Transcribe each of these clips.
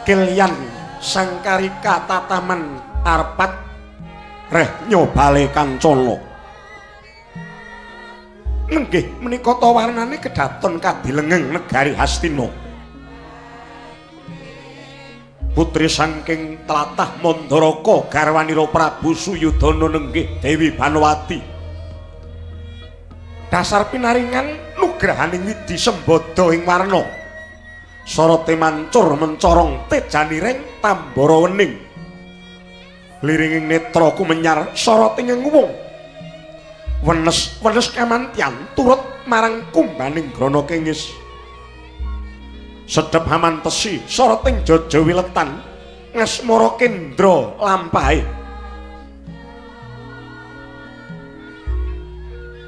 kilian Sangkarika tataman arpat reh nyobale kancana. Nenggih menika ta warnane kedaton kadilengeng negari Hastina. Putri saking tlatah Mandaraka garwanira Prabu Suyudana nenggih Dewi Banowati. Dasar pinaringan nugrahaning Widi Sembada ing warna. Sarate mancur mencorong tejaniring tambara wening. Liringing netra kumenyar sarate ngenguwung. Wenes kamantyan turut marang kumbaning grana kengis. Sedhep hamantesi sarating jaja wiletan ngasmara kendra lampahe.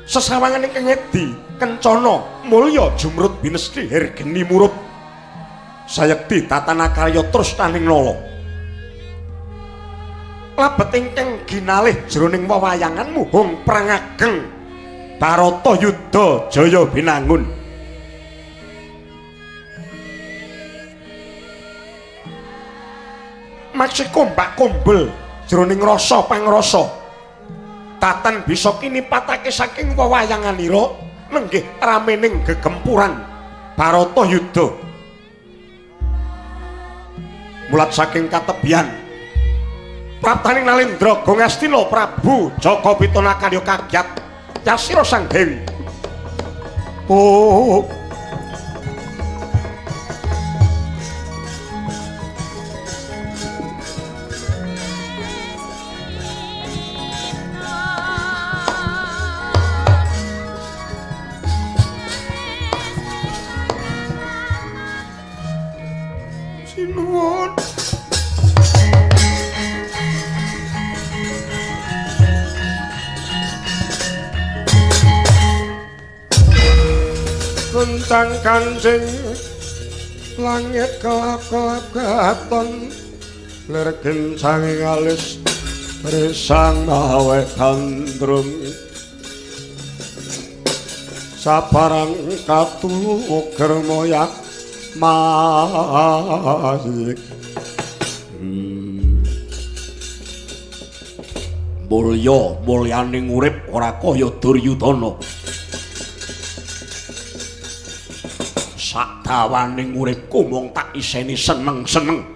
Sesawanganing kengedi kencana mulya jumrut binesti hergeni murup. Sayekti tatana karya trustaning lala. Labet ingkang ginalih jroning wewayangan muhung perang ageng Barata Yudha Jaya binangun. Maksih kombak kombel jroning rasa pangrasa. Tatan bisa kinipatake saking wewayanganira nenggih ramening gegempuran Barata Yudha. Mulat saking katebian praptaning Nalendra Gongastina Prabu Jaka Pitana Karya kagyat Yasira Sang Dewi. Oh sinuwun Kuncang kancing langit kelap-kelap katon lir gencang alis risang mawe gandrung sabarang katu germoyak mayik mulyaning urip ora kaya Duryudana. Sakdawaning uripku mung tak iseni seneng-seneng.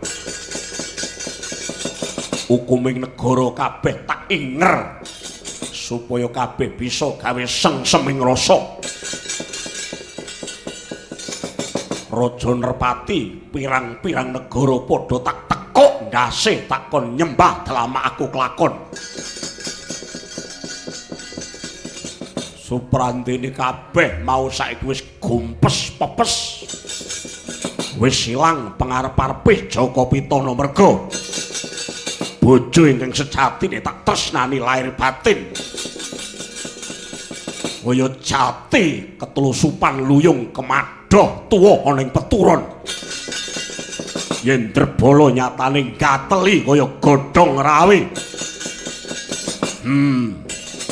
Hukuming negara kabeh tak inger supaya kabeh bisa gawe sengseming rasa. Raja Nerpati pirang-pirang negara padha tak tekuk ndase tak kon nyembah delama aku kelakon. Suprantine kabeh mau saiki wis gumpes pepes. Wis ilang pangarep-arepe Jaka Pitana merga bojo ingkang sejatine tak tresnani lair batin. Kaya jati ketelusupan luyung kemadoh tuwa ana ing peturon. Yen Drbala nyatane gateli kaya godhong rawe.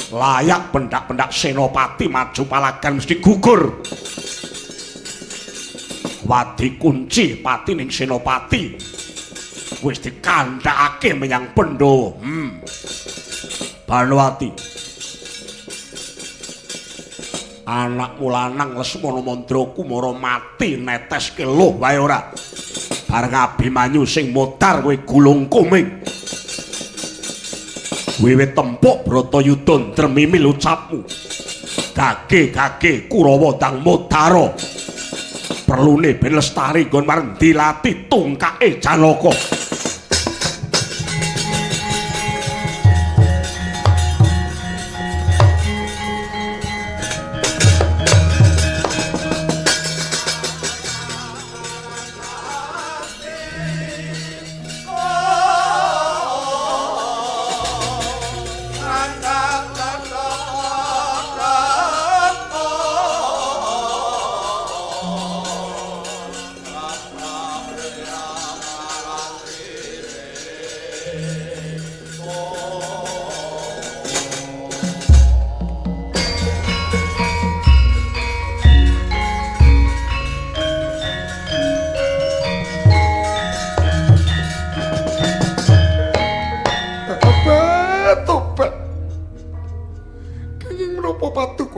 Layak pendak-pendak senopati maju palagan mesti gugur. Wadi kunci patining senopati wis dikandhakake menyang Pandhawa. Banowati, anakmu lanang Lesmana Mandra Kumara mati neteske luh wae ora. Bareng Abimanyu sing modar kowe gulung kuming. Wiwit tempuk Bratayuda dremimil ucapmu. Gage-gage Kurawa ndang modara. Perlune ben lestari nggon marang dilatih tungkake Janaka.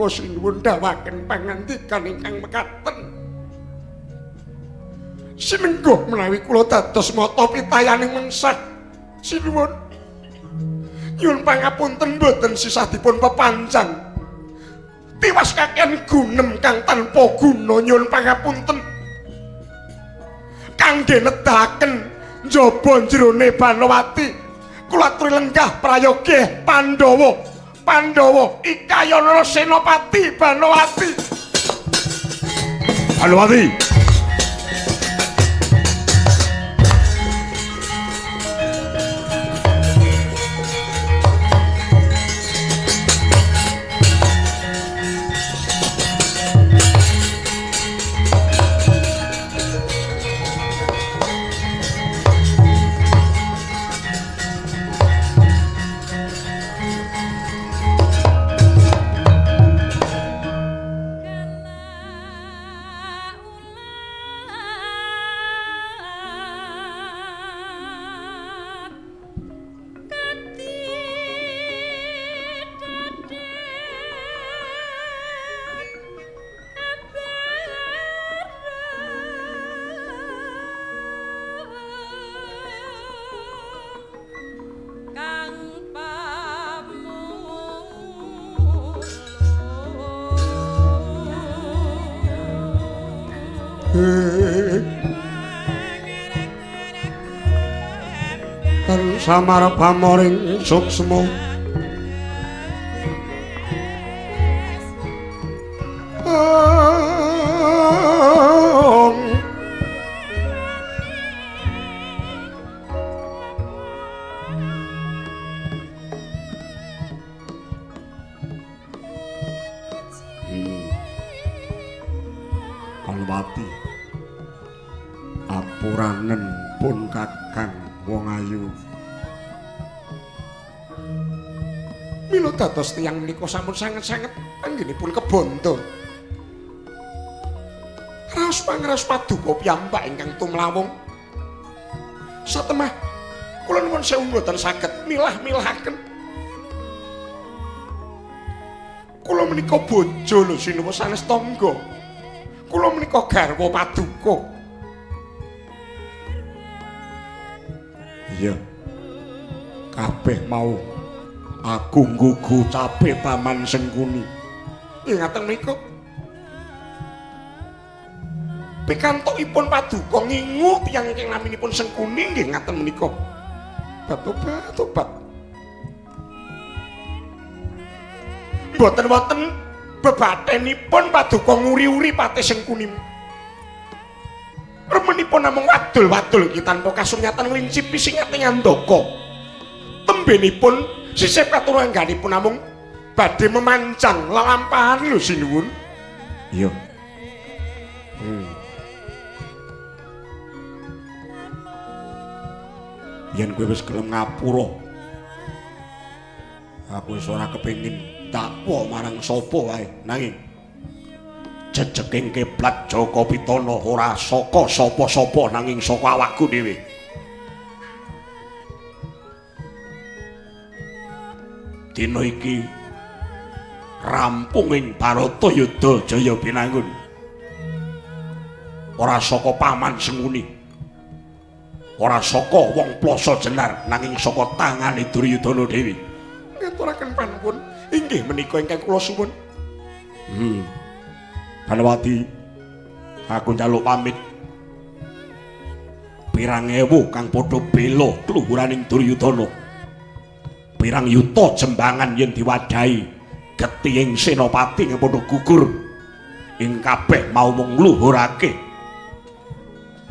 mengko sinuwun dawaken pangandikan ingkang mekaten. Sinengguh menawi kula dados mata pitayaning mengsah sinuwun nyuwun pangapunten boten sisah dipun pepanjang tiwas kakean gunem kang tanpa guna nyuwun pangapunten kangge nedahaken njaba jerone Banowati kula aturi lenggah prayogi Pandhawa Ikayana Senopati Banowati kan samar pamoring suksma Banowati apuranen pun kakang wong ayu mila dados tiyang menika sampun sanget-sanget anggenipun kebondo raos pangraos paduka piyambak ingkang tumlawung satemah kula nuwun sewu mboten saged milah-milahaken kula menika bojo lho sinuwun sanes tangga kula menika garwa paduka iya kabeh mau aku nggugu cape Taman Sengkuni ngaten menika pikantokipun paduka ngingu tiyang ingkang naminipun Sengkuni nggih ngaten menika tobat mboten bebatenipun paduka nguri-uri Patih Sengkuni remenipun namung wadul-wadul iki tanpa kasunyatan nglincipi sing ati ngandaka tembenipun sisih katurangganipun namung badhe memancang lelampahan lho sinuwun iya yen kowe wis gelem ngapura aku wis ora kepengin dakwa marang sapa wae nanging jejeking kiblat Jaka Pitana ora saka sapa-sapa nanging saka awakku dhewe. Dina iki rampunging Baratayuda Jaya Binangun. Ora saka Paman Sengkuni. Ora saka wong Plasa Jenar nanging saka tangane Duryudana dhewe. Ngaturaken panuwun inggih menika ingkang kula suwun. Banowati, aku njaluk pamit. Pirang ewu kang padha bela kluhuraning Duryudana. Pirang yuta jembangan yen diwadahi getihing senopati kang padha gugur. Ing kabeh mau mung ngluhurake.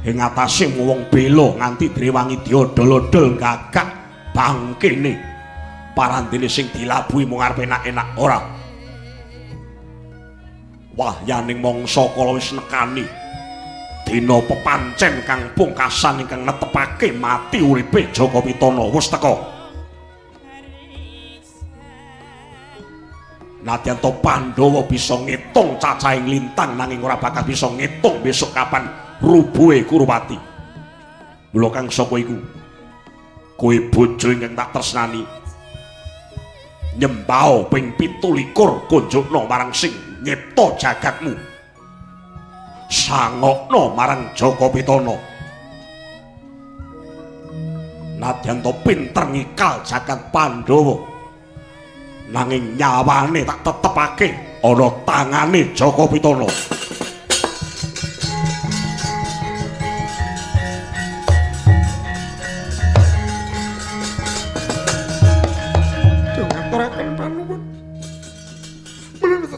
Ing atase wong bela nganti drewangi diodol-odol gagak bangkene. Parandene sing dilabuhi mung arep enak-enak ora. Wahyaning mangsa kala wis nekani dina pepancen kang pungkasan ingkang netepake mati uripe Jaka Pitana wis teka. Nadyan to Pandhawa bisa ngitung cacahing lintang nanging ora bakal bisa ngitung besok kapan rubuhe Kurupati. Mula kang saka iku kowe bojo ingkang tak tresnani nyembao ping 17 kunjukna marang sing nyipta jagatmu sangokna marang Jaka Pitana nadyan to pinter ngikal jagat Pandhawa nanging nyawane tak tetepake ana tangane Jaka Pitana.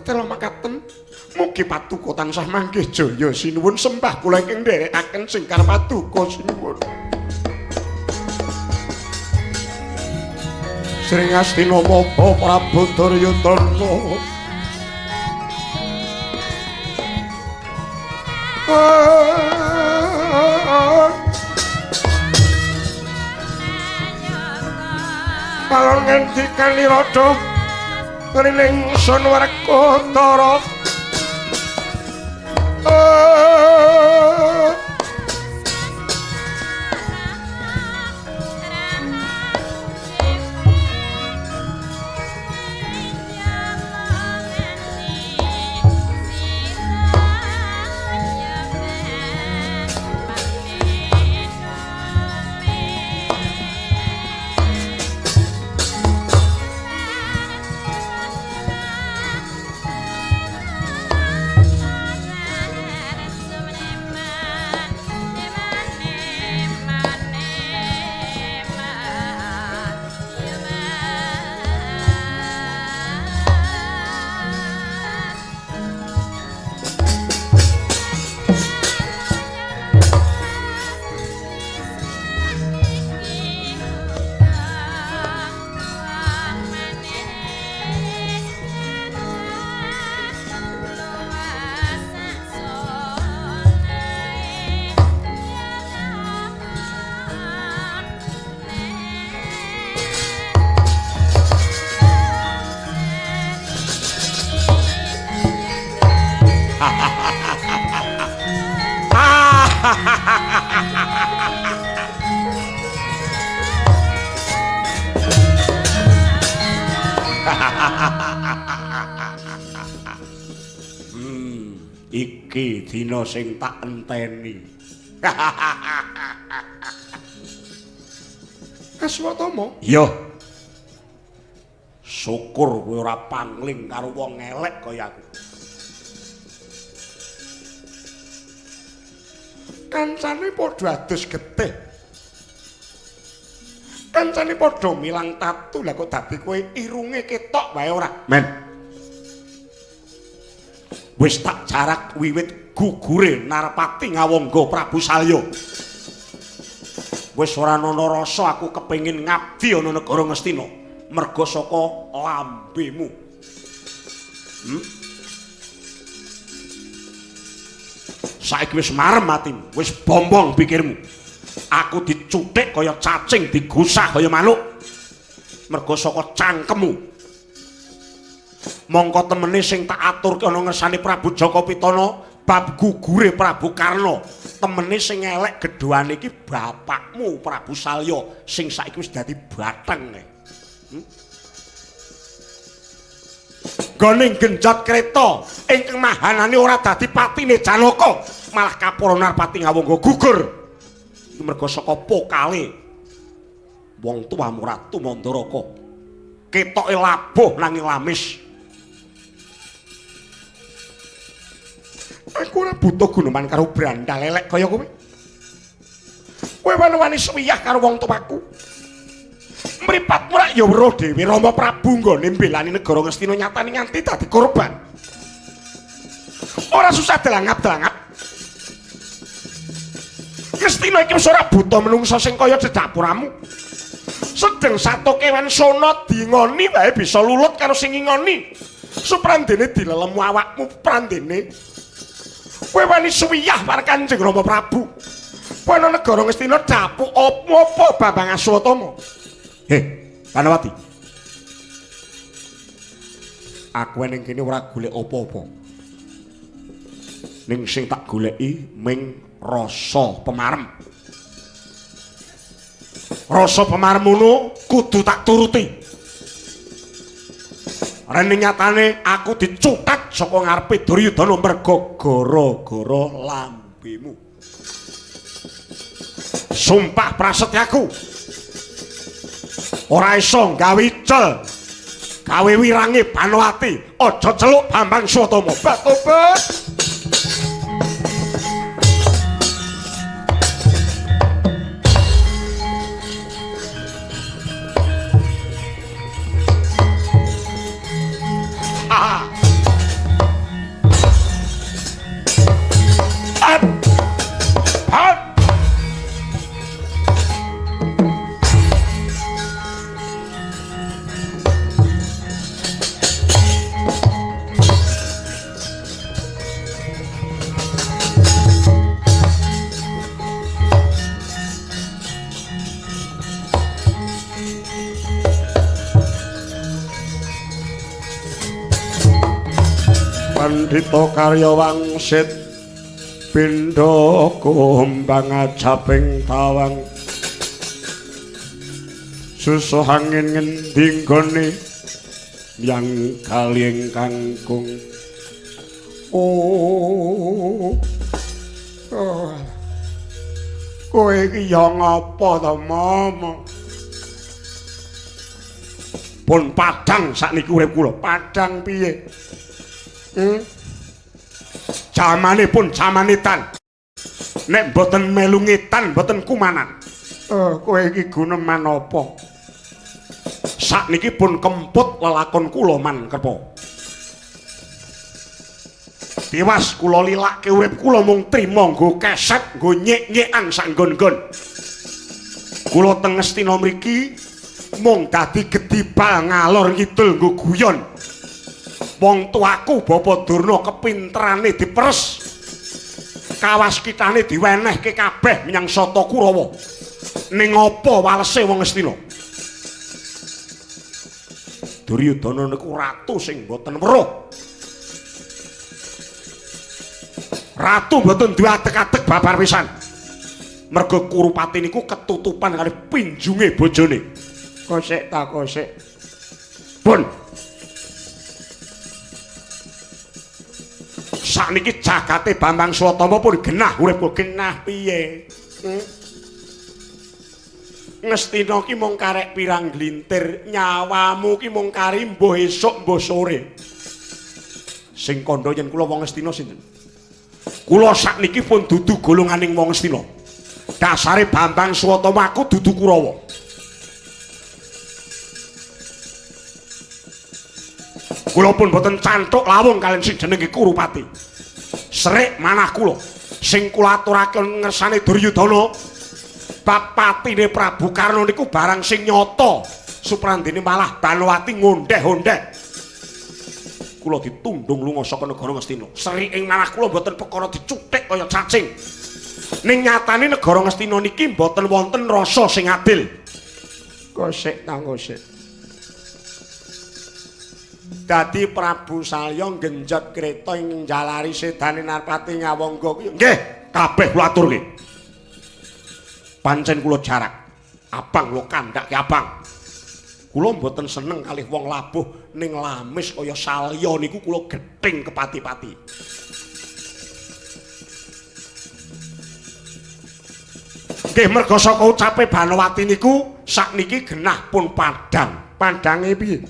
Tela makaten mugi paduka tansah manggih jaya sinuwun sembah kula ingkang nderekaken sing karep paduka sinuwun. Sring Astinama Prabu Duryudana Palon ngendikan Nirada Rining sun Werkudara Iki dina sing tak enteni. Aswatama? Iya. Syukur kowe ora pangling karo wong elek kaya aku. Kancane padha adus getih. Kancane padha milang tatu, lah kok dadi kowe irunge ketok wae ora. Men. Wis tak jarak wiwit gugure Narpati ngawangga Prabu Salya. Wis ora ana rasa aku kepengin ngabdi ana negara Ngastina merga saka lambemu. Saiki wis marem atimu, wis bombong pikirmu. Aku dicuthik kaya cacing, digusah kaya manuk. Merga saka cangkemmu. Mongko temene sing tak aturke ana ngersane Prabu Jaka Pitana bab gugure Prabu Karna. Temene sing elek gedhoane iki bapakmu Prabu Salya sing saiki wis dadi batheng. Goning genjot kreta ingkang mahanane ora dadi patine Janaka, malah Kapura Narpati ngawangga gugur. Iki merga saka pokale wong tuamu Ratu Mandaraka. Ketoke labuh nanging lamis. Aku ora butuh guneman karo brandal elek kaya kowe. Kowe wani suwiyah karo wong tuaku. Mripatmu rak ya weruh dhewe Rama Prabu nggone mbelani negara Ngastina nyatane nganti dadi korban. Ora susah delangap-delangap. Ngastina iki wis ora buta menungsa sing kaya dedapuramu. Sedeng satu kewan sono dingoni wae bisa lulut karo sing ngingoni. Suprandene dilelemu awakmu prandene. Kowe wani suwiyah marang Kanjeng Rama Prabu. Kowe ana negara Ngastina dapuk apa Bambang Aswatama? Panawati. Aku ning kene ora golek apa-apa. Ning sing tak goleki ming rasa pemarem. Rasa pemarem ngono kudu tak turuti. Rene nyatane aku dicutat saka ngarepe Duryudana merga gara-gara lambemu. Sumpah prasetyaku. Ora iso gawe icel. Gawe wirange Banowati, aja celuk Bambang Swatama. Batobat. Pandhita karya wangsit pindha kumbang ajaping tawang susuh angin ngendi nggone yang kalih kangkung kowe iki ya ngapa to mama pun padhang sakniki urip kula padhang piye jamane pun jamane tan nek mboten melu ngetan mboten kumanan kowe iki guneman apa sakniki pun kemput lelakon kula man kerpa tiwas kula lilakke urip kula mung trima nggo keset nggo nyek-nyekan sak nggon-nggon kula teng Ngastina mriki mung dadi gedibal ngalor ngidul nggo guyon. Wong tuaku Bapa Durna kepinterane diperes. Kawaskitane diwenehke kabeh menyang Sata Kurawa. Ning apa walese wong Ngastina? Duryudana niku ratu sing boten weruh. Ratu boten duwe atek-atek babar pisan. Merga Kurupati niku ketutupan kali pinjunge bojone. Kosek ta kosek. Pun sakniki jagate Bambang Swatama pun genah urip genah piye Ngastina ki mung karek pirang glintir nyawamu ki mung kari mbuh esuk mbuh sore sing kandha yen kula wong Ngastina sinten kula sakniki pun dudu golonganing wong Ngastina dasare Bambang Swatama aku dudu Kurawa kula pun boten cantuk lawung kalian sing jenenge Kurupati. Srek manah kula sing kula aturake ngersane Duryudana bab patine Prabu Karna niku barang sing nyata. Suprandene malah Banowati ngondeh-ondeh. Kula ditundung lunga saka negara Ngastina. Sriking manah kula boten perkara dicuthik kaya cacing. Ning nyatane negara Ngastina niki boten wonten rasa sing adil. Kosek ta kosek. Dadi Prabu Salya genjot kreta ing njalari sedane Narpati Ngawangga kuwi. Nggih, kabeh kula aturke. Pancen kula jarak. Abang lho kandhake abang. Kula mboten seneng kalih wong labuh ning lamis kaya Salya niku kula gething kepati-pati. Nggih merga saka ucape Banowati niku sakniki genah pun padhang. Padhange piye?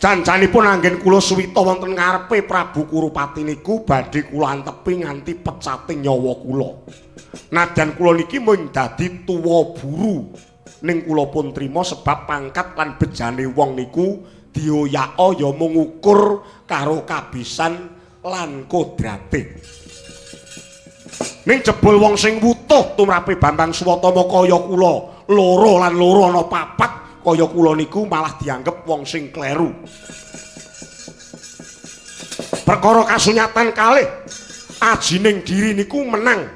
Janjanipun anggen kula suwita wonten ngarepe Prabu Kurupati niku badhe kula antepi nganti pecate nyawa kula. Nadyan kula niki mung dadi tuwa buru ning kula pun trima sebab pangkat lan bejane wong niku dioyaka ya mung ukur karo kabisan lan kodrate. Ning jebul wong sing wutuh tumrape Bambang Swatama kaya kula, loro lan loro ana papat kaya kula niku malah dianggep wong sing kleru. Perkara kasunyatan kalih ajining diri niku menang.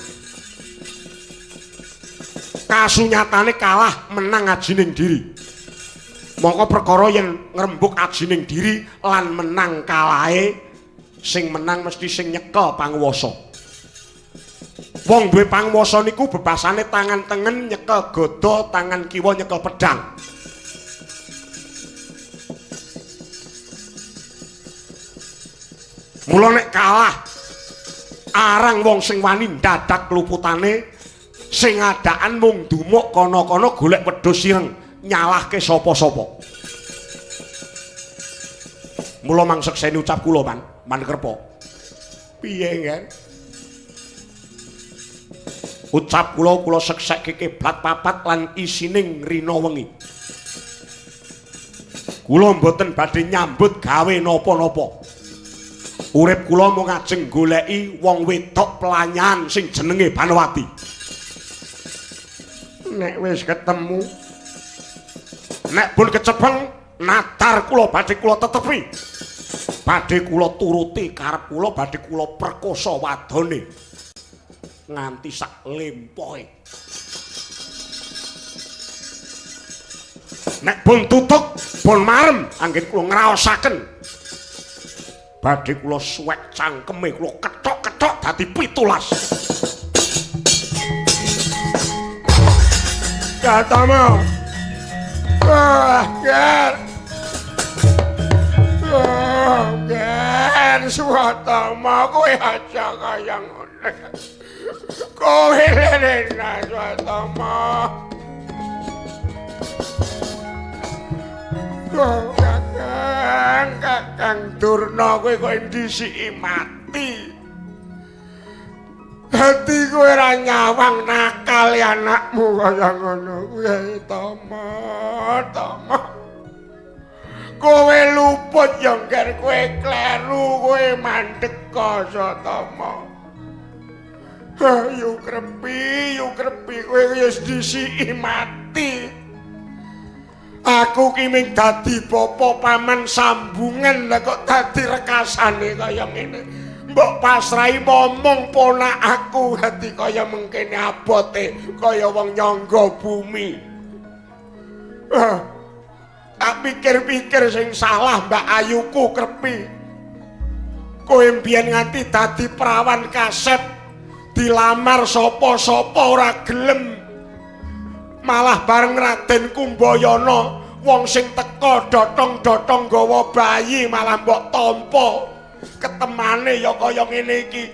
Kasunyatane kalah menang ajining diri. Mongko perkara yen ngrembug ajining diri lan menang kalahe sing menang mesti sing nyekel panguwasa. Wong duwe panguwasa niku bebasane tangan tengen nyekel gada, tangan kiwa nyekel pedhang. Mula nek kalah arang wong sing wani dadak luputane sing adaan mung dumuk kono-kono golek wedhus sireng nyalahke sapa-sapa. Mula mangsekseni ucap kula Man Kerpa. Piye kan? Ucap kula seksekke kiblat papat lan isining rina wengi. Kula mboten badhe nyambut gawe napa-napa. Urip kula mung ajeng goleki wong wedok pelanyan sing jenenge Banawati. Nek wis ketemu, nek pun kecepeng, natar kula badhe kula tetepi. Badhe kula turuti karep kula, badhe kula perkosa wadone nganti sak lempoe. Nek pun tutuk, pun marem, anggen kula ngraosaken. Badhe kula suwek cangkeme, kula kethok-kethok dadi 17. Katama. Gen Swatama kowe aja kaya ngono. Kowe lena Swatama. Kakang Durna kowe kok ndisiki mati. Hati kowe ora nyawang nakal anakmu kaya ngono kuwi Tama. Kowe luput ya ngger kowe kleru kowe mandhek kasa Tama. Ayo krepi kowe wis disiki mati. Aku ki ming dadi bapa paman sambungan lah kok dadi rekasane kaya ngene. Mbok pasrahi momong ponak aku hati kaya mengkene abote kaya wong nyangga bumi. Tak pikir-pikir sing salah Mbak Ayuku Krepi. Kowe mbiyen nganti dadi perawan kasep dilamar sapa-sapa ora gelem. Malah bareng Raden Kumbayana wong sing teka dotong-dotong gawa bayi malah mbok tampa. Ketemane ya kaya ngene iki.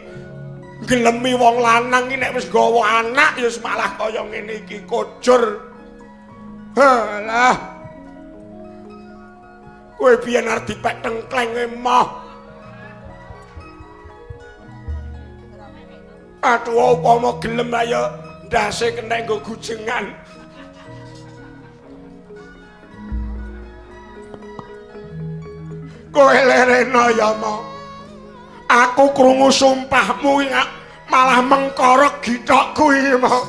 Gelemi wong lanang iki nek wis gawa anak ya malah kaya ngene iki kojur. Halah. Kowe biyen arep dipek tengkleng emoh. Aduh upama gelem ayo ndase kena nggo gujengan. Kowe lerena ya mo. Aku krungu sumpahmu malah mengkorok githokku iki mo.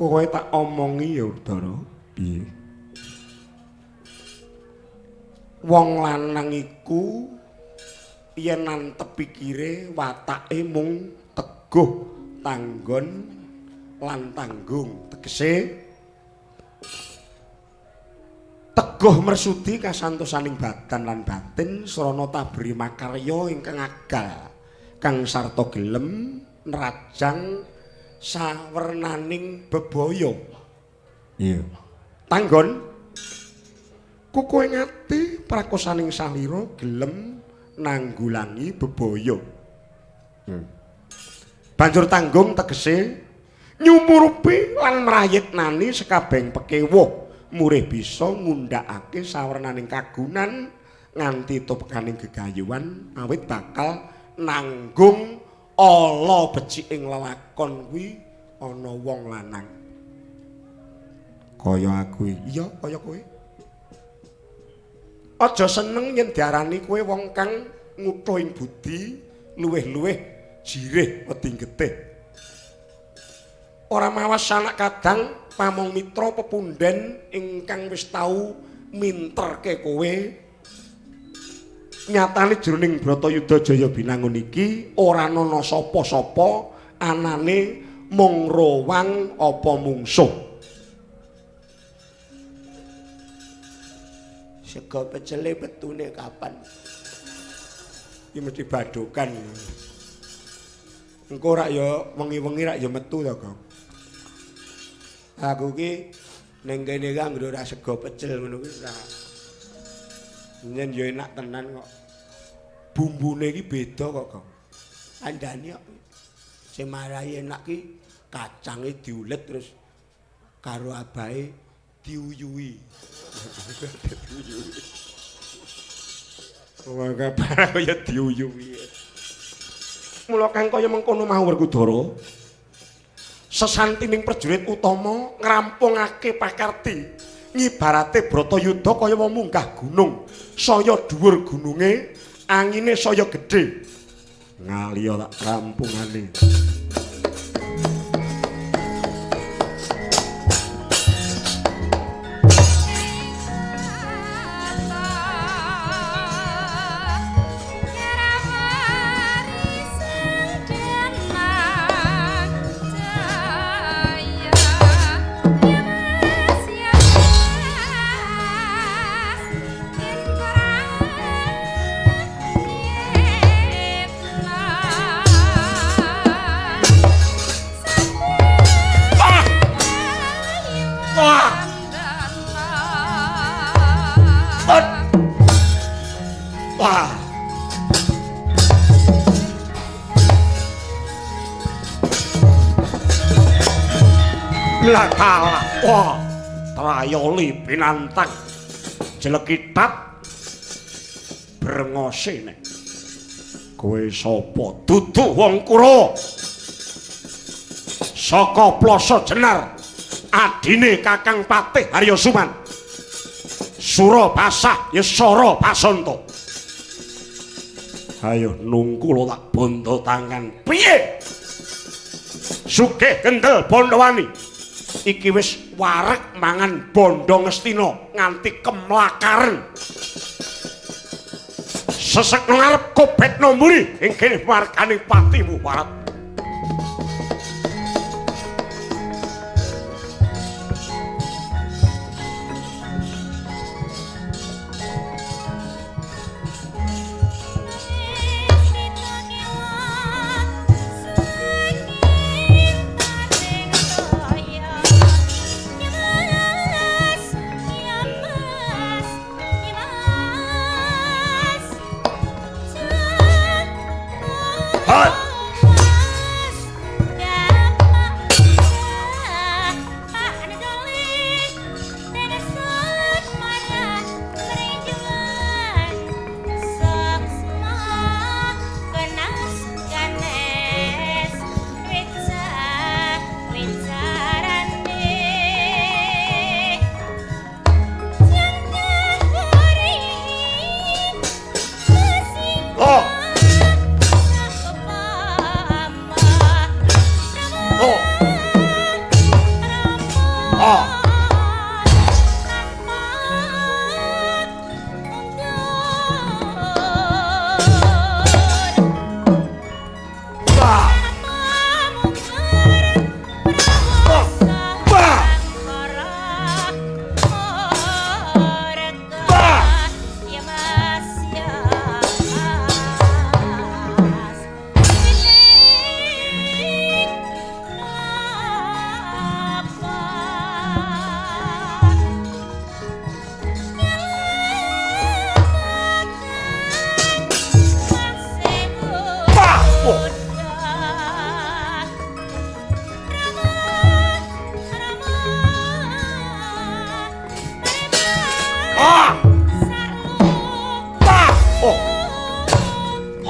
Kowe tak omongi ya Udara. Piye? Wong lanang iku yen nantep pikire watake mung teguh tanggon lan tanggung. Tegese teguh mersudi kasantosaning badan lan batin srana tabri makarya ingkang agal kang sarta gelem nerajang sawernaning bebaya. Iya. Tanggon kukuwe ngati prakosaning salira gelem nanggulangi bebaya. Banjur tanggung tegese nyumurupi lan mrayitnani sekabeng pekewuh murih bisa ngundhakake sawernaning kagunan nganti tupekaning gegayuhan awit bakal nanggung ala beciking lelakon kuwi ana wong lanang kaya aku iya kaya kowe aja seneng yen diarani kowe wong kang ngutha ing budi luwih-luwih jirih wedi getih ora mawas anak kadang pamong mitra pepunden ingkang wis tau minterke kowe nyatane jroning Bratayuda Jaya Binangun iki ora ana sapa-sapa anane mung rowang apa mungsuh. Sega pecele betune kapan? Iki mesti badokan. Engko rak ya wengi-wengi rak ya metu to, Kang. Aku ki ning kene ki anggere ora sega pecel ngono kuwi ora. Nyen ya enak tenan kok. Bumbune iki beda kok, Kang. Andane kok. Sing marai enak ki kacange diulet terus karo abahe diuyui. Wong kabar kaya diuyui. Mula kang kaya mengkono mau Werkudara. Sesantining prajurit utama ngrampungake pakarti. Ngibarate Bratayuda kaya wong munggah gunung. Saya dhuwur gununge, angine saya gedhe. Ngaliya tak rampungane. Kalah, wah, trayoli pinantang, jelekitat, brengose nek. Kowe sapa? Dudu wong Kurawa. Saka Plasa Jenar, adine Kakang Patih Haryasuman. Surabasah Yesara Basanta. Ayo nungkula tak bondo tangan. Piye? Sugih kendel Bondowani. Iki wis wareg mangan bondo Ngastina nganti kemlakaren. Sesek ngarep kobetno mburi ing kene marganing patimu parat.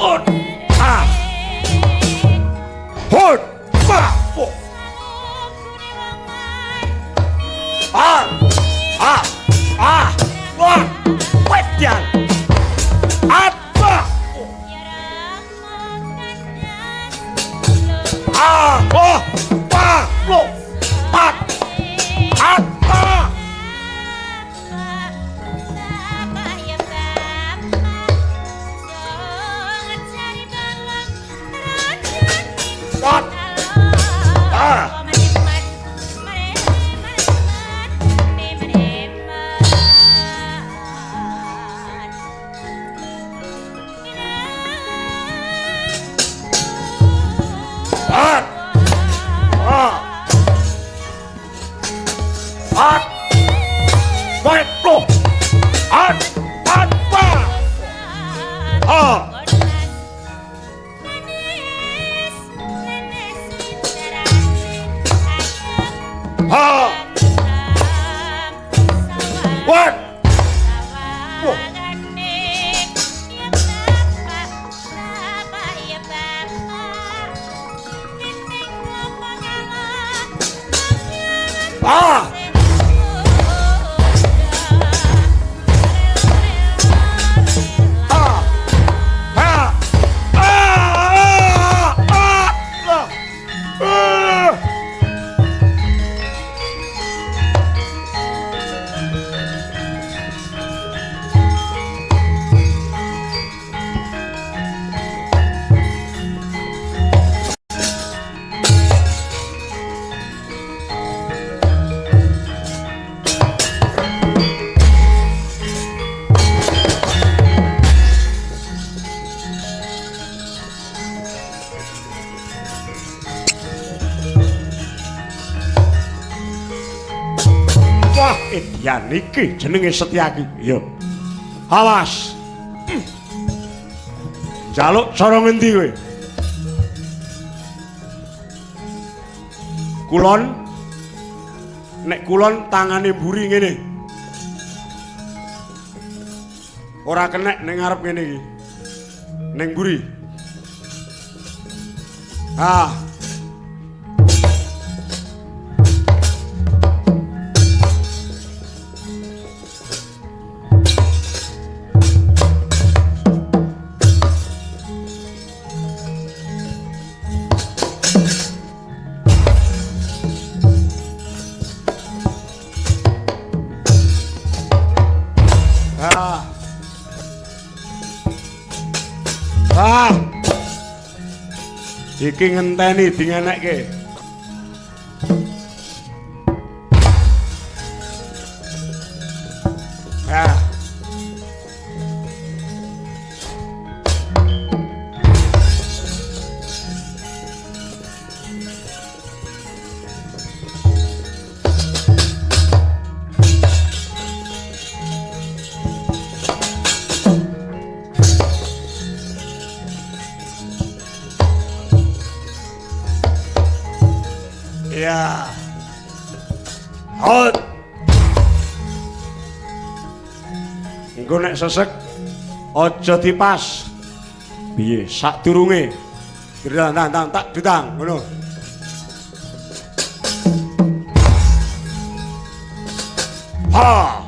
Hut. Ah. Hut. Wah. Ah. Ah. Ah. Wah. Wedang. Apa? Ah. Oh. Wah. Loh. Pat. Apa? What? Ah. At. Ah. At. Wait, look. At. At. Ah. Ah. What? Whoa. Ah. Wah, Edian iki jenenge Setyaki. Yo. Awas. Jaluk cara ngendi kowe? Kulon. Nek kulon tangane mburi ngene. Ora kenek ning ngarep ngene iki. Ning mburi. Ah. Ah. Iki ngenteni dingenekke. Ah. Ya. Hot. Engko nek sesek aja dipas. Piye sadurunge? Didang tak didang ngono. Ha.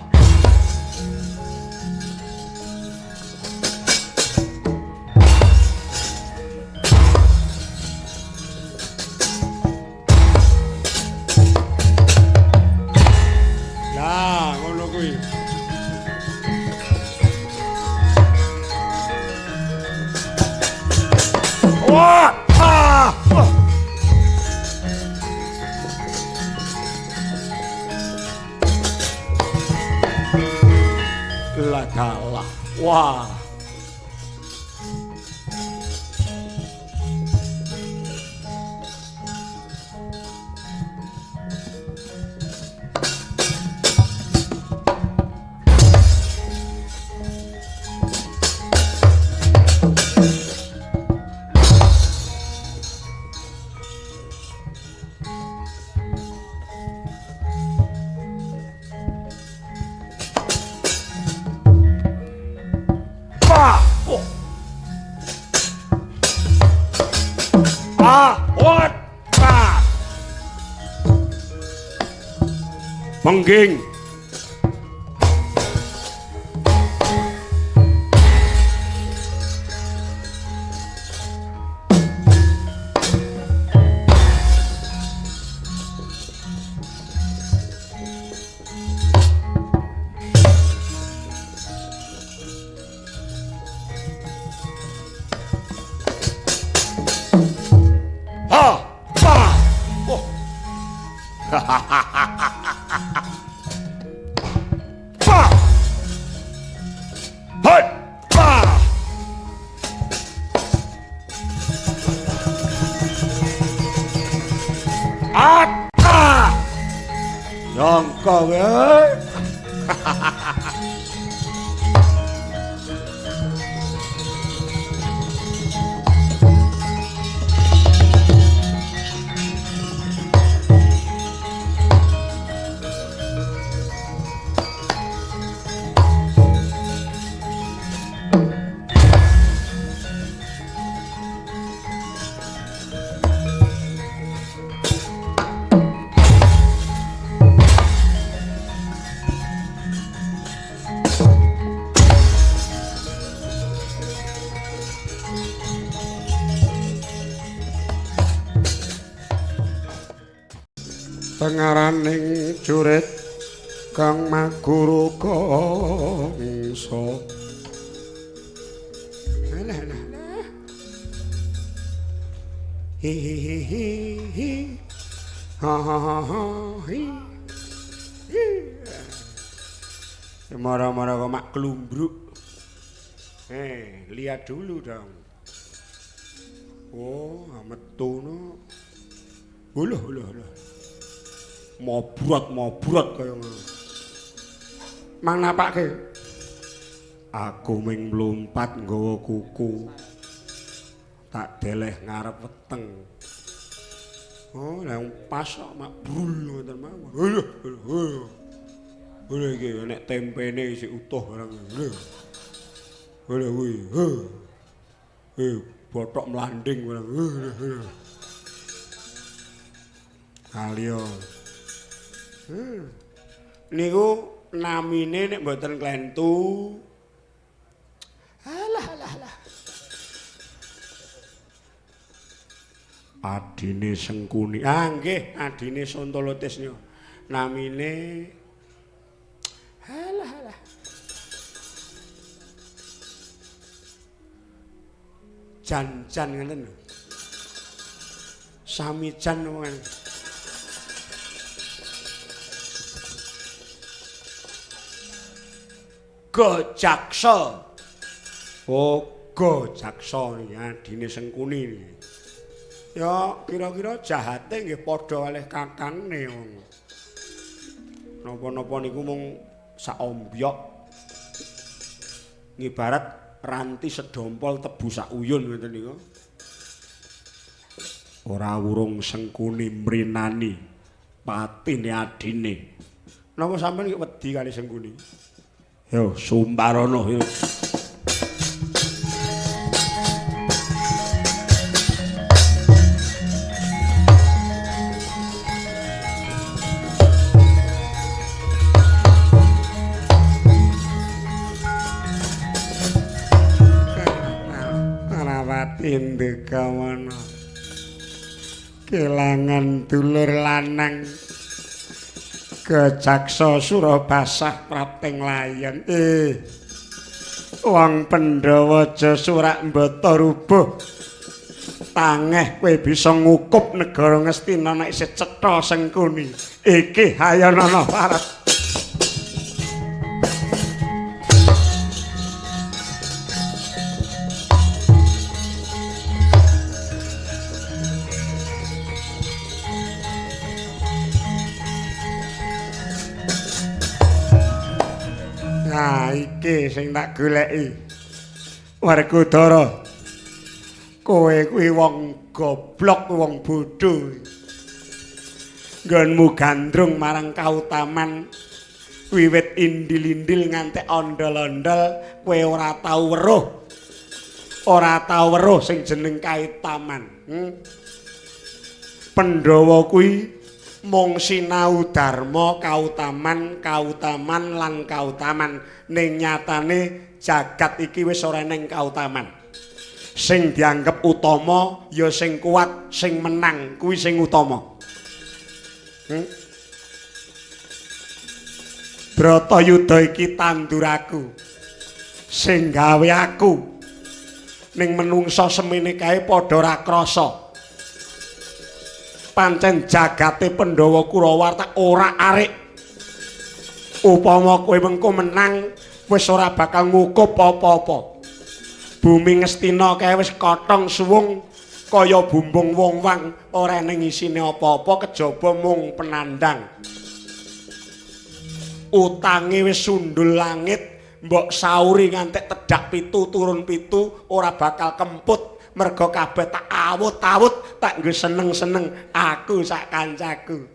Wah! Ah! Lah kalah. Wah. Wat. Mengging. Nyangka wae. Tengaraning jurit kang maguru kangsa. Alah. Hi. Ha. Hi. Marah-marah kok mak kelumbruk. Lihat dulu dong. Oh, metuno. Ulah. Mobrat kaya ngono. Mang napake? Aku ming mlumpat nggawa kuku. Tak deleh ngarep weteng. Oh, lah pas kok mak brul ngoten mawon. Lho iki nek tempene isih utuh barang. Lho kuwi. Bothok mlanding barang. Kalio. Niku namine nek mboten klentu. Alah. Adine Sengkuni. Nggih, adine Sontolotis niku. Namine alah. Jan ngeten. Sami jan ngono. Gojaksa. Oh, Gojaksa niki adine Sengkuni niki. Ya kira-kira jahate nggih padha kalih kakangne wong. Napa-napa niku mung saombyok. Ngibarat ranti sedompol tebu sak uyun ngoten niku. Ora urung Sengkuni mrinani patine adine. Napa sampeyan iki wedi kali Sengkuni? Yo, Sumbarono yo. Indekawana kelangan dulur lanang Gojaksa Surabasah Prateng Layon. Wong Pandhawa aja surak mbata rubuh. Tangeh kowe bisa ngukup negara Ngastina nek isih cetha Sengkuni. Iki hayanana parat. Nah, iki sing tak goleki. Werkudara. Kowe kuwi wong goblok, wong bodho. Nggonmu gandrung marang kautaman wiwit indil-indil nganti ondol-ondol kowe ora tau weruh. ora tau weruh sing jeneng Kaitaman. Pandhawa kuwi mung sinau dharma kautaman lan kautaman ning nyatane jagat iki wis ora ning kautaman. Sing dianggep utama ya sing kuat, sing menang kuwi sing utama. Bratayuda iki tanduraku. Sing gawe aku ning menungsa semene kae padha ra krasa. Pancen jagate Pandhawa Kurawarta ora arik. Upama kowe mengko menang wis ora bakal ngukup apa-apa. Bumi Ngastina kae wis kothong suwung kaya bumbung wong-wang ora ning isine apa-apa kejaba mung penandang. Utange wis sundul langit, mbok sauri ngantek tedak 7 turun 7 ora bakal kemput. Merga kabeh tak awut-awut, tak nggo seneng-seneng aku sak kancaku.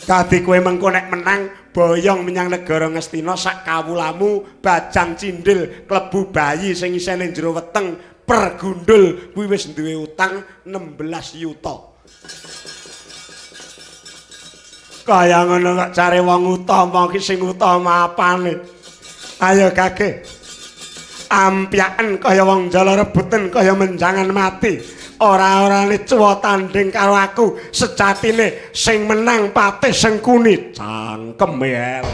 Dadi kowe mengko nek menang boyong menyang negara Ngastina sak kawulamu bajang cindil klebu bayi sing isine jero weteng pergundul kuwi wis duwe utang 16 yuta. Kaya ngono kok cari wong utama ki sing utama apane? Ayo kakek. Ampyaken kaya wong jala rebuten kaya menjangan mati. Ora-orane cuwa tanding karo aku, sejatine sing menang Patih Sengkuni. Cangkem elek.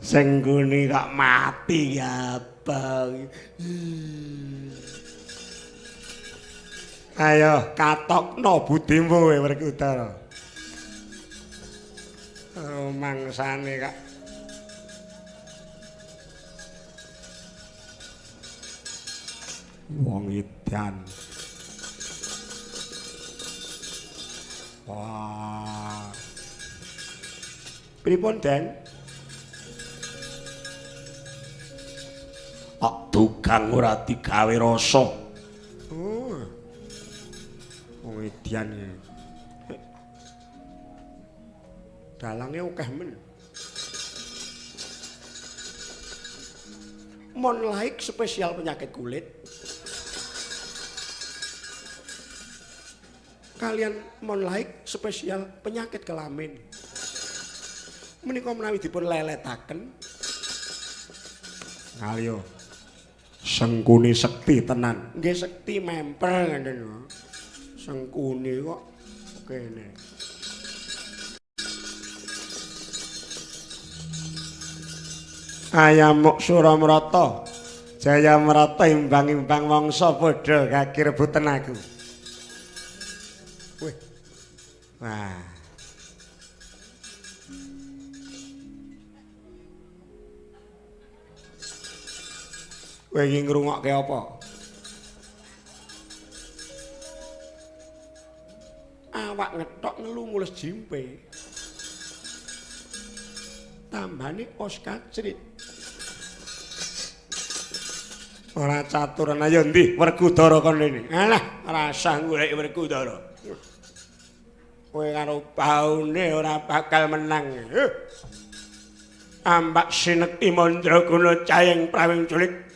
Sengguni kok mati ya bang. Ayo katokno budimu Werkudara. Mangsane kak. Wong edan. Wah. Pripun Den? Kok tukang ora digawe rasa. Oh. Wong edian ya. Dalange akeh men. Monlaik spesial penyakit kulit. Kalian monlaik spesial penyakit kelamin. Menika menawi dipun leletaken. Ayo. Sengkuni sekti tenan. Nggih sekti memper ngeten. Sengkuni kok kene. Ayamuk Suramrata. Jayamrata imbang-imbang wangsa padha kaki rebutan aku. Wih. Wah. Kowe iki ngrungokke apa? Awak ngetok ngelu mulus jimpe. Tambane os kacrit. Ora caturan ayo ndi Werkudara kon rene. Alah, rasa golek Werkudara. Kowe karo baune ora bakal menang. Ambak sinekti Mandraguna cahing prawing culik.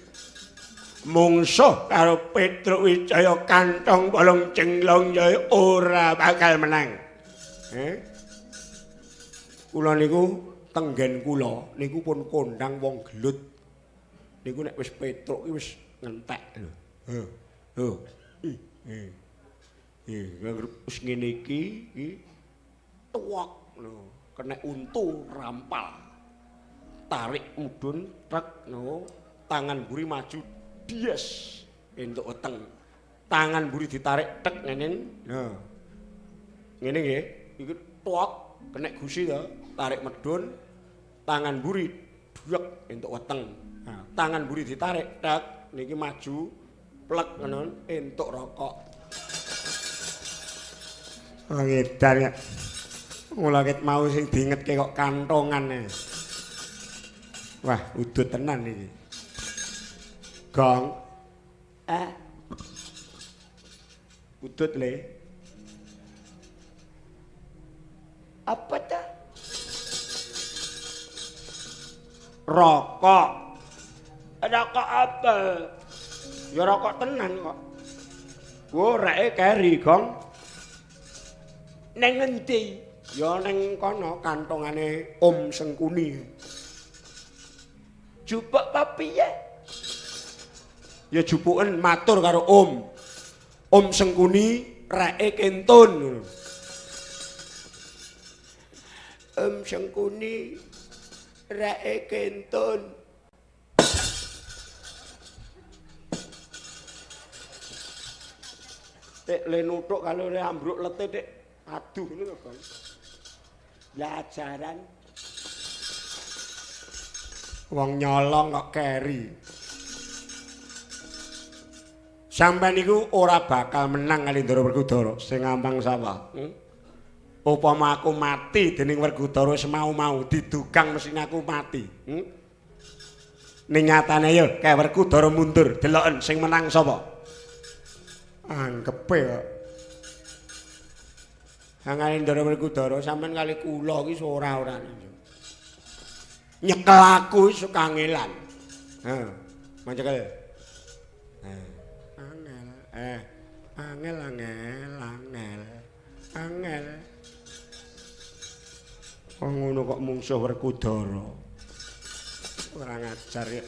Mungsuh karo Petruk Wijaya kantong bolong jenglong jaya ora bakal menang. Kula niku tenggen kula niku pun kondang wong gelut. Niku nek wis Petruk ki wis ngentek lho. Wis ngene iki tuwak lho, kena untu rampal. Tarik mudhun trek no, tangan mburi maju. Yes, entuk weteng. Tangan mburi ditarik tek ngene. Nah. Ngene nggih, iki tok kena gusi to, tarik medun, tangan mburi dhuwek entuk weteng. Nah, tangan mburi ditarik tek niki maju plek ngono entuk rokok. Oh ngedar ya. Mula ket mau sing diingetke kok kantongan. Wah, udut tenan iki. Gong. Udut le. Apa ta? Rokok. Rokok apa? Ya rokok tenan kok. Wo reke keri, Gong. Neng endi? Ya neng kono kantongane Om Sengkuni. Jupuk apa piye? Ya jupuken matur karo Om. Om Sengkuni reke kentun. Om Sengkuni reke kentun. Tek le nuthuk kalau le ambruk lete tek aduh ngono kok. Belajaran wong nyolong kok keri. Sampeyan niku ora bakal menang kali Ndara Werkudara sing gampang sapa. Upama aku mati dening Werkudara semau-mau didugang mesin aku mati. Ning nyatane ya kae Werkudara mundur, deloken sing menang sapa? Anggepe kok. Angane Ndara Werkudara sampean kali kula iki ora-orane. Nyekel aku iso kangelan. Mancekel. Angel. Oh ngono kok mungsuh Werkudara. Ora ngajar ya.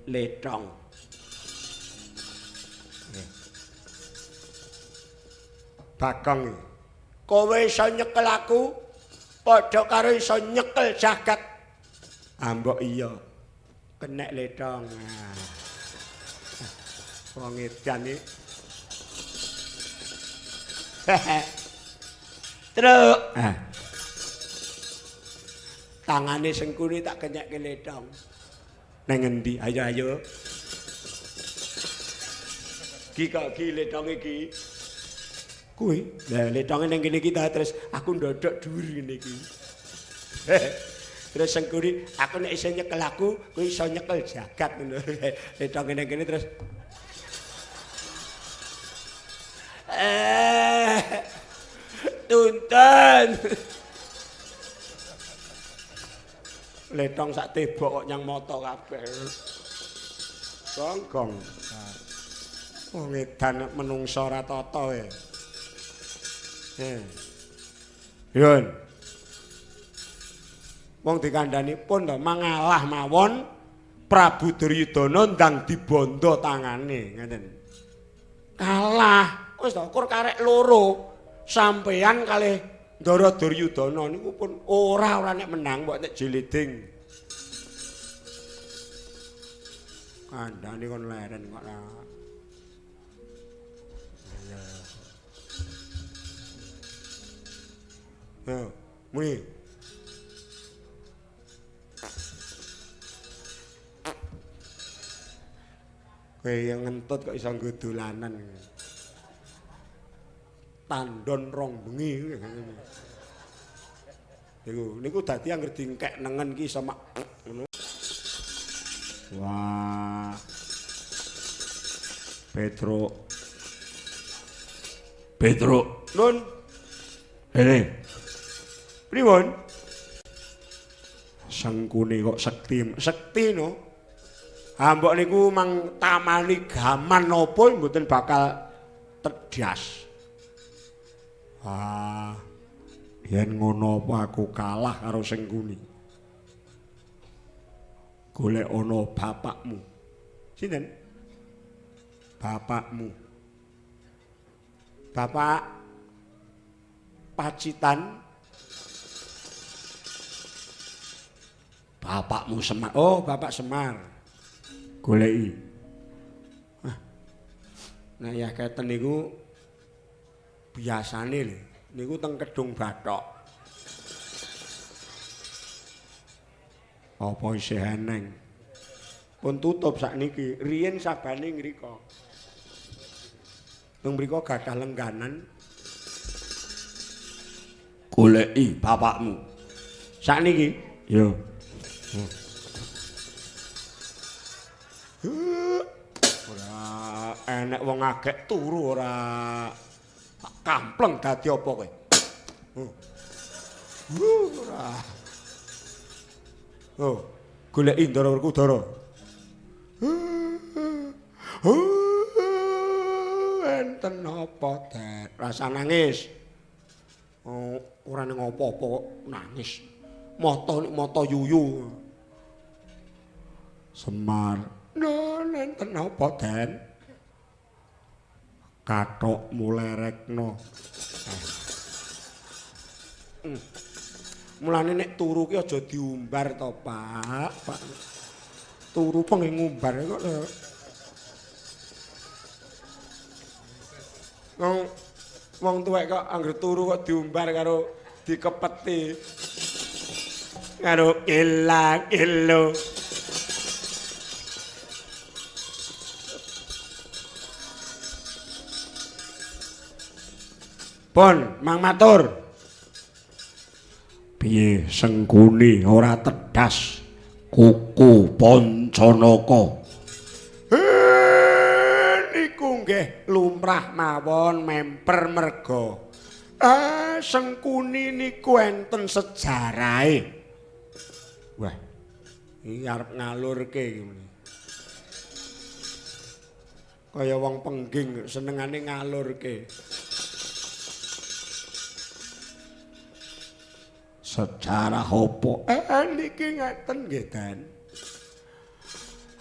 Letong. Bakong. Kowe iso nyekel aku padha karo iso nyekel jagat. Mbok iya. Kenek letong. Wong edan iki. Truk. Tangane Sengkuni tak kenyekke letong. Nang endi? Ayo. Ki kok ki letong iki. Kuwi, lah letonge ning kene iki terus aku ndodok dhuwur ngene iki. Terus Sengkuni, aku nek iso nyekel aku, kowe iso nyekel jagat ngono. Letonge ning kene terus tuntun. Letong sak tebok kok nyang moto kabeh. Gonggong. Wong edan menungsa ora tata e. Yun. Wong dikandhani pun to mangalah mawon Prabu Duryudana ndang dibondo tangane, ngeten. Kalah, wis to kur karek loro. Sampeyan kalih Ndara Duryudana niku pun ora nek menang mbok nek jiliding. Kandhane kon leren kok. Ya, muni. Kowe yang ngentut kok iso nggo dolanan. Tandon rong bengi niku dadi anggere dingkek nengen ki iso mak ngono. Wah. Petro. Nun. Ini. Pripun? Sengkuni kok sekti no. Mbok niku mang tamani gaman napa mboten bakal terdas. Yen ngono apa aku kalah karo Sengkuni. Golek ana bapakmu. Sinten? Bapakmu. Bapak Pacitan. Bapakmu Semar. Oh, Bapak Semar. Goleki. Nah ya keten niku biasane lho. Niku teng Kedung Bathok. Apa isih eneng? Pun tutup sakniki. Riyen sabane ngrika. Teng mriku gadah lengganan. Goleki bapakmu. Sakniki, yo. Ora enek wong agek turu ora kampleng dadi apa kowe? Ora. Oh, goleki Ndara Werkudara. Enten apa, Dek? Rasa nangis. Oh, ora ning apa-apa kok nangis. Mata yuyu. Semar. Enten apa, Den? Kathokmu lerekno. Mulane nek turu ki aja diumbar to, Pak. Pak. Turu pengen ngumbar kok. Wong tuwek kok anggere turu kok diumbar karo dikepeti. Karo ilang-ilo. Pun, Mang matur. Piye Sengkuni ora tedas kuku Pancanaka. Niku nggih lumrah mawon memper merga. Sengkuni niku enten sejarahe. Wah, iki arep ngalurke iki. Kaya wong pengging senengane ngalurke. Sejarah apa? Niki ngeten nggih, Dan.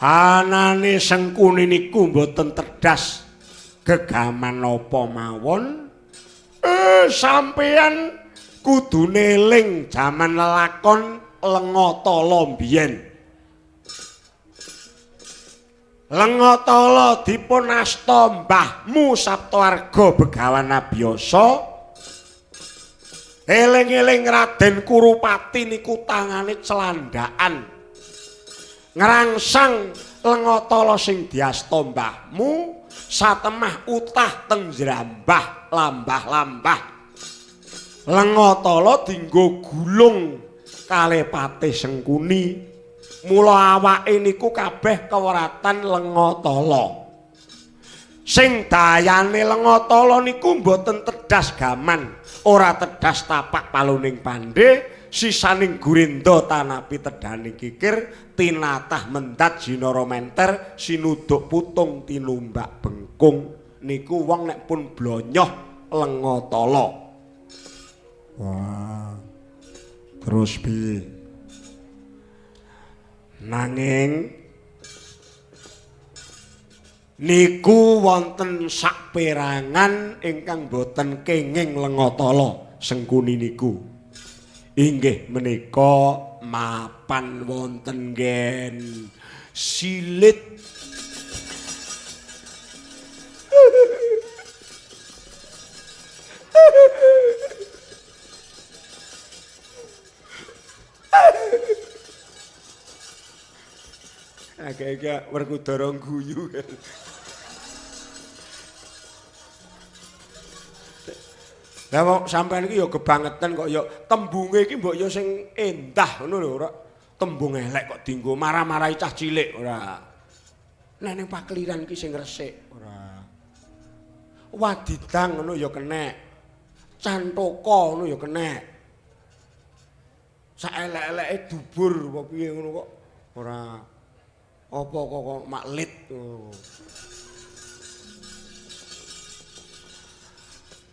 Anane Sengkuni niku mboten tedas gegaman apa mawon. Sampeyan kudune eling jaman lelakon Lengatala biyen. Lengatala dipun asta mbahmu Saptawarga Begawan Abiyasa. Eling-eling Raden Kurupati niku tangane celandhaan. Ngrangsang Lengatala sing diasta mbahmu satemah utah teng Jrambah lambah-lambah. Lengatala dienggo gulung kalih Patih Sengkuni. Mula awake niku kabeh kewratan Lengatala. Sing dayane Lengatala niku mboten tedas gaman. Ora tedas tapak paluning pandhe, sisaning gurindha tanapi tedaning kikir, tinatah mendat jinara menter, sinuduk putung tinumbak bengkung. Niku wong nek pun blonyoh Lengatala. Wah. Terus piye? Nanging niku wonten saperangan ingkang boten kenging Lengatala Sengkuni niku. Inggih menika mapan wonten nggen silit. Agak-agak Werkudara guyu. Lah wong sampean iki ya kebangetan kok ya tembunge iki mbok ya sing endah ngono lho ora tembung elek kok dienggo marah-marahi cah cilik ora. Nek ning pakliran iki sing resik ora. Wadidang ngono ya kenek. Cantaka ngono ya kenek. Sak elek-eleke dubur apa piye ngono kok ora. Apa kok maklit ngono.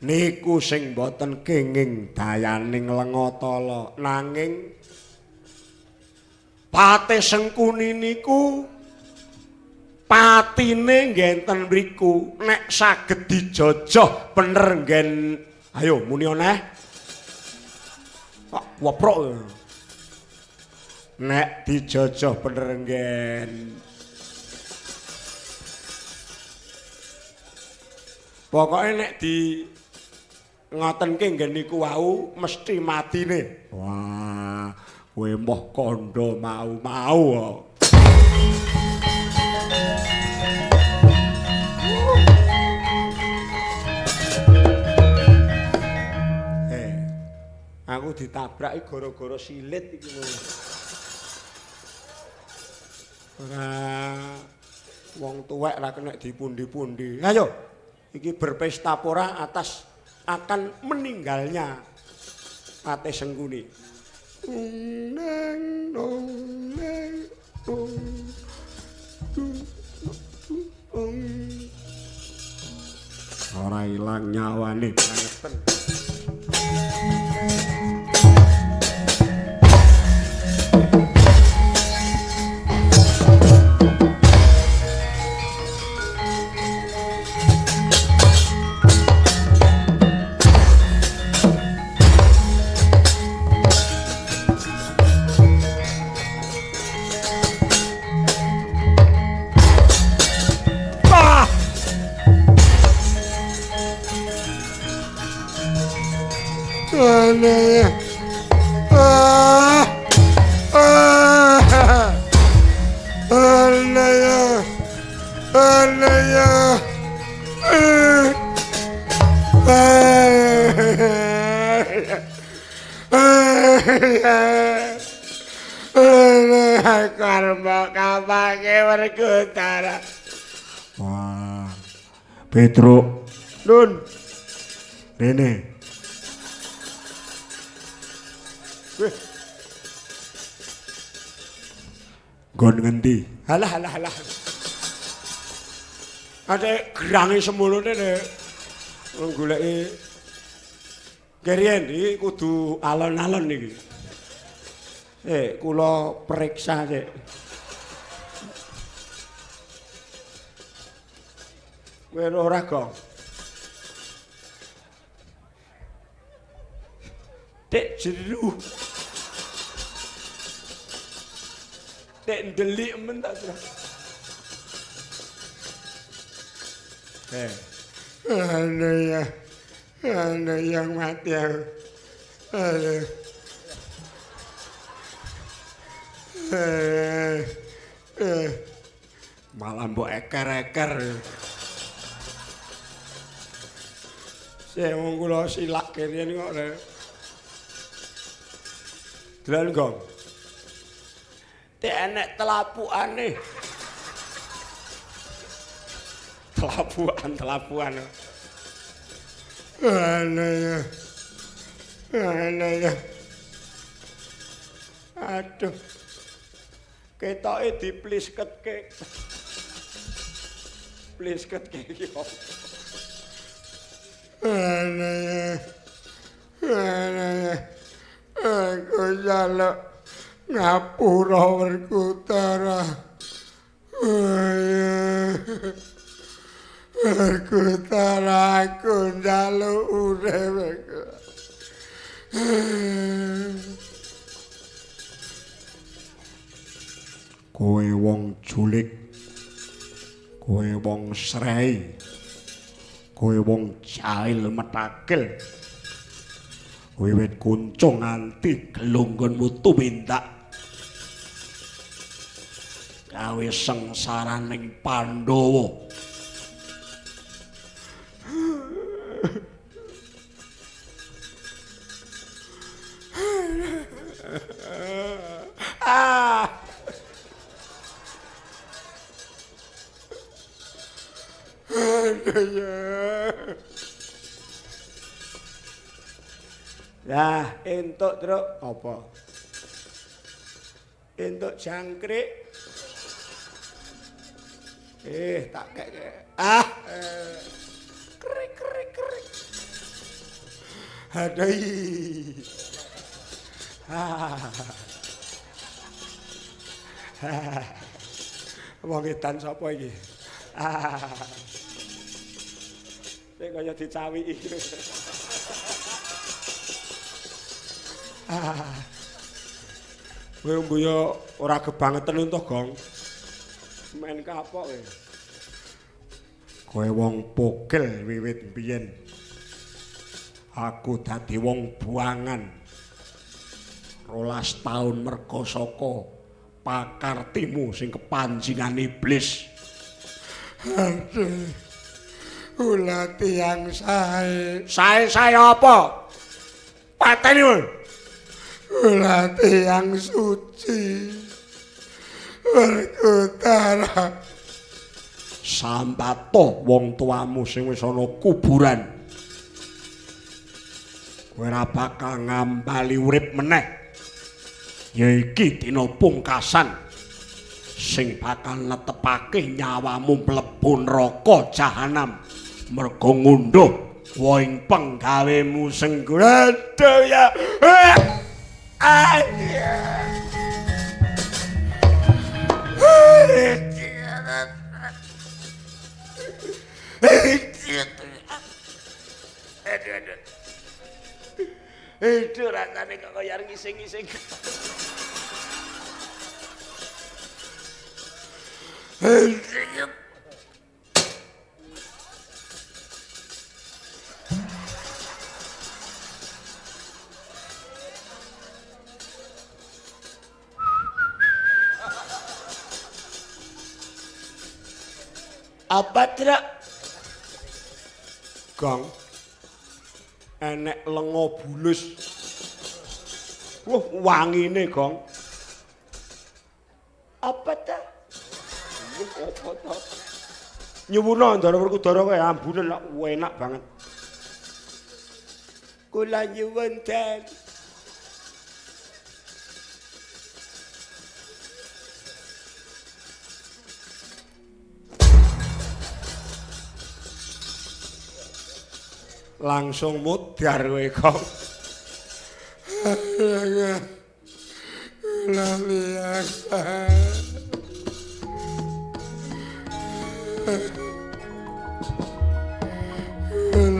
Niku sing boten kenging dayaning Lengatala nanging Patih Sengkuni niku patine ngenten mriku nek saged dijojoh bener nggen ayo muni neh kok woprok nek dijojoh bener nggen pokoke nek di ngoten ki nggen niku wau mesti matine. Wah, kowe mbah kandha mau-mau. aku ditabrak gara-gara silit iki lho. Ora wong tuwek ra kena dipundi-pundi. Ayo, iki berpesta pora atas akan meninggalnya Patih Sengkuni. Ora ilang nyawane banget. Karma kapake Werkudara. Wah. Petruk. Nun. Rene. Wih. Gon ngendi? Halah. Ade gerange semono ne goleki Gerien iki kudu alon-alon iki. Kula periksa sik. Kowe ora kok. Dek jeru. Dek ndelik men tak terus. Ada yang mati aku. Malah mbok eker-eker. Sing wong kula silak kene kok. Dalan gong. Dek enek telapukane. Telapuan. Ana. Aduh. Ketoke diplisketke. Plisketke iki kok. Ana. Aku jaluk ngapura Werkudara. Werkudara aku njaluk urip. Kowe wong julik. Kowe wong srei. Kowe wong jahil metakil. Wiwit kuncung nganti gelunggunmu tumindak. Gawe sengsaraning Pandhawa. Lah, entuk truk apa? Entuk jangkrik. Tak kek. Krik. Hadai. Wong edan sapa iki? Sing kaya dicawiki. Kowe mbuya ora kebangetan to, Gong. Main kapok kowe. Kowe wong pogel wiwit biyen. Aku dadi wong buangan. 12 taun merga saka pakartimu sing kepanjingan iblis. Aduh. Kula tiyang sae. Sae apa? Pateni. kula tiyang suci Werkudara Sambato wong tuamu sing wis ana kuburan. Kowe ora bakal ngambali urip meneh. Ya iki dina pungkasan sing bakal netepake nyawamu mlebu neraka jahanam merga ngunduh woing penggawemu senggrado ya. Itu rasane kok kaya ngising-ngising. Apa trak? Gong. Enek lenga bulus. Wah, wangine, Gong. Apa ta? Apa ta? Nyuwuna Ndara Werkudara kowe ambunen lak enak banget. Kula nyuwun Den. Langsung mudhar kowe, Gong.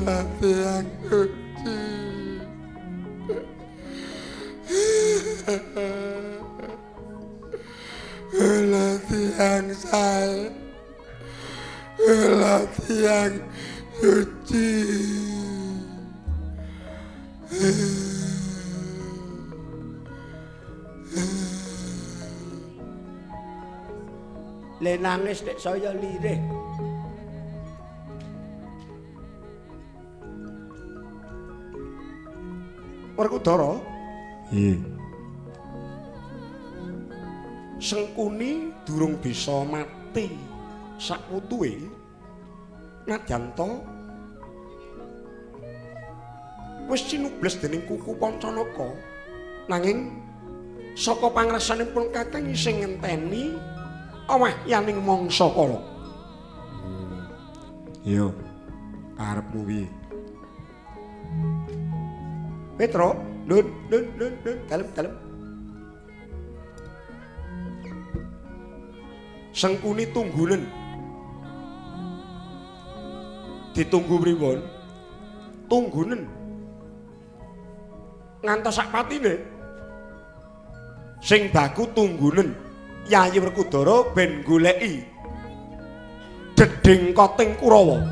Latihan suci latihan saya latihan suci Le nangis nek saya lirih. Werkudara, iya Sengkuni durung bisa mati sakutuhe nadyan to wis cinubles dening kuku Pancanaka nanging saka pangrasanipun kakang sing ngenteni awahyaning mangsa kala. iya karepmu piye Petro, dun, dalem. Sengkuni tunggunen. Ditunggu pripun? Tunggunen. Ngantos sak patine. Sing baku tunggunen. Yayi Werkudara ben goleki Deding Koting Kurawa.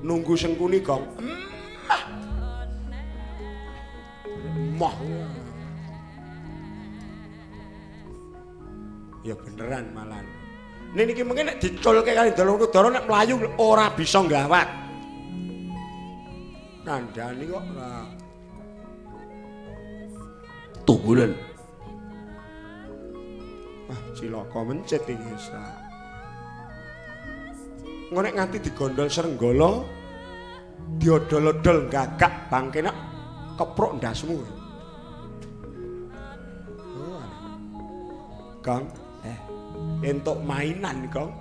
Nunggu Sengkuni, Gong. Mah. Ya beneran malan. Niki mengke nek diculke kali Ndara Werkudara nek mlayu ora bisa nggawat. Kandhani kok ora. Tunggulen. Ah, cilaka mencet iki sa. Ngonek nganti digondol Srenggala diodol-odol gagak bangkene keprok ndasmu. Oh. Kang, entuk mainan, Kang.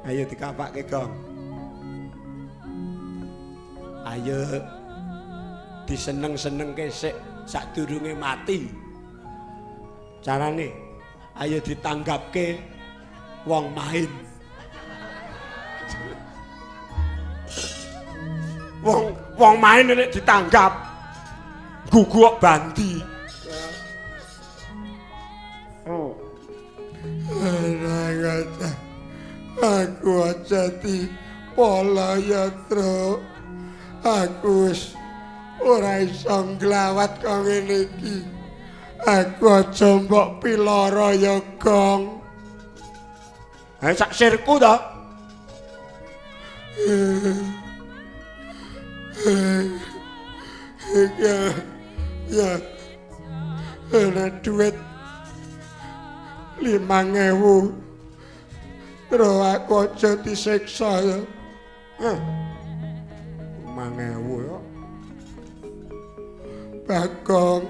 Ayo dikapake, Kang. Ayo diseneng-senengke sik sadurunge mati. Carane ayo ditanggapke wong main. Wong main nek ditanggap guguk bandi. Oh. Aku aja di Polayatra. Aku wis ora iso nglawat kok ngene iki. Aku aja mbok pilara ya, Gong. Ha sak sirku to. Ya. Ana duit 5.000. Terus aku aja disiksa ya. 5.000 ya. Bagong.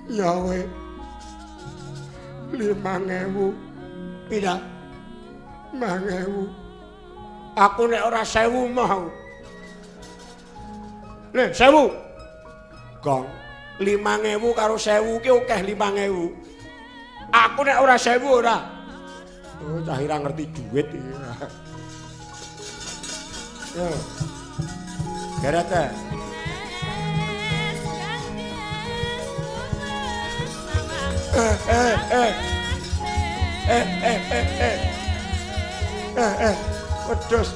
Ya we. 5.000. Pira? 5.000. Aku nek ora 1.000 mau. Nek 1.000. Gong. 5.000 karo 1.000 ki akeh 5.000. Aku nek ora 1.000 ora. Oh, cah ira ngerti duit iki. Yo. Garat ta. Wedhus.